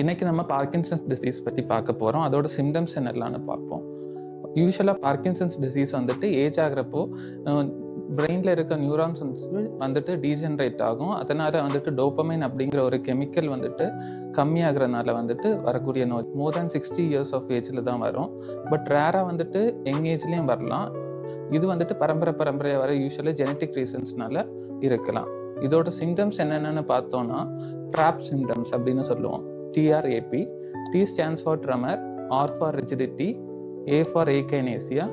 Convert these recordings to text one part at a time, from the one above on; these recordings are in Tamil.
இன்னைக்கு நம்ம பார்க்கின்சன்ஸ் டிசீஸ் பற்றி பார்க்க போகிறோம். அதோட சிம்டம்ஸ் என்னெல்லாம்னு பார்ப்போம். யூஸ்வலாக பார்க்கின்சன்ஸ் டிசீஸ் வந்துட்டு ஏஜ் ஆகிறப்போ பிரெயினில் இருக்க நியூரான்ஸ் வந்துட்டு டீஜென்ரேட் ஆகும். அதனால் வந்துட்டு டோபமைன் அப்படிங்கிற ஒரு கெமிக்கல் வந்துட்டு கம்மியாகிறதுனால வந்துட்டு வரக்கூடிய நோய் மோர் தேன் 60 இயர்ஸ் ஆஃப் ஏஜில் தான் வரும். பட் ரேராக வந்துட்டு யங் ஏஜ்லேயும் வரலாம். இது வந்துட்டு பரம்பரையாக வர யூஸ்வலாக ஜெனட்டிக் ரீசன்ஸ்னால இருக்கலாம். இதோட சிம்டம்ஸ் என்னென்னு பார்த்தோம்னா ட்ராப் சிம்டம்ஸ் அப்படின்னு சொல்லுவோம். TRAP. T stands for tremor, R for rigidity, A for akinesia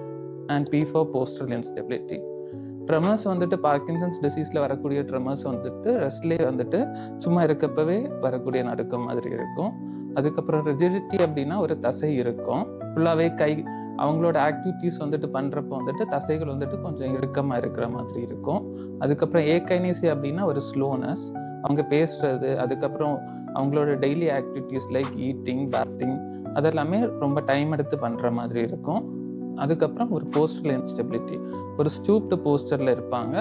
and P for postural instability. Tremors வந்துட்டு பார்க்கின்சன்ஸ் டிசீஸில் வரக்கூடிய ட்ரெமர்ஸ் வந்துட்டு ரெஸ்ட்லேயே வந்துட்டு சும்மா இருக்கப்பவே வரக்கூடிய நடுக்கம் மாதிரி இருக்கும். அதுக்கப்புறம் ரிஜிடிட்டி அப்படின்னா ஒரு தசை இருக்கும். ஃபுல்லாகவே அவங்களோட ஆக்டிவிட்டீஸ் வந்துட்டு பண்ணுறப்போ வந்துட்டு தசைகள் வந்துட்டு கொஞ்சம் இறுக்கமாக இருக்கிற மாதிரி இருக்கும். அதுக்கப்புறம் ஏகைனேசியா அப்படின்னா ஒரு ஸ்லோனஸ், அவங்க பேசுறது, அதுக்கப்புறம் அவங்களோட daily activities like eating, bathing அதெல்லாமே ரொம்ப டைம் எடுத்து பண்ணுற மாதிரி இருக்கும். அதுக்கப்புறம் ஒரு போஸ்டரல் இன்ஸ்டெபிலிட்டி, ஒரு ஸ்டூப்டு போஸ்டரில் இருப்பாங்க.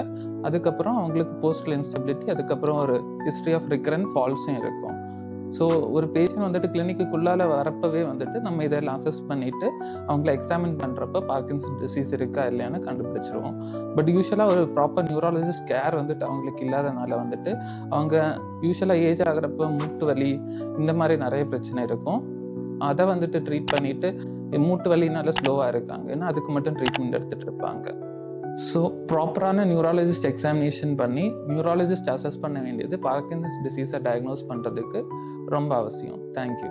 அதுக்கப்புறம் அவங்களுக்கு போஸ்டரல் இன்ஸ்டெபிலிட்டி, அதுக்கப்புறம் ஒரு ஹிஸ்ட்ரி ஆஃப் ரிகரண்ட் ஃபால்ஸும் இருக்கும். ஸோ ஒரு பேஷண்ட் வந்துட்டு கிளினிக்குள்ளால வரப்பவே வந்துட்டு நம்ம இதெல்லாம் அசஸ் பண்ணிட்டு அவங்கள எக்ஸாமின் பண்ணுறப்ப பார்க்கின்சன்ஸ் டிசீஸ் இருக்கா இல்லையான்னு கண்டுபிடிச்சிருவோம். பட் யூஸ்வலாக ஒரு ப்ராப்பர் நியூராலஜிஸ்ட் கேர் வந்துட்டு அவங்களுக்கு இல்லாதனால வந்துட்டு அவங்க யூஸ்வலாக ஏஜ் ஆகிறப்ப மூட்டு வலி இந்த மாதிரி நிறைய பிரச்சனை இருக்கும். அதை வந்துட்டு ட்ரீட் பண்ணிட்டு மூட்டு வலினால ஸ்லோவாக இருக்காங்க, ஏன்னா அதுக்கு மட்டும் ட்ரீட்மெண்ட் எடுத்துகிட்டு இருப்பாங்க. ஸோ ப்ராப்பரான நியூராலஜிஸ்ட் எக்ஸாமினேஷன் பண்ணி நியூராலஜிஸ்ட் அசஸ் பண்ண வேண்டியது பார்க்கின்சன்ஸ் டிசீஸை டயக்னோஸ் பண்ணுறதுக்கு ரொம்ப அவசியம். தேங்க்யூ.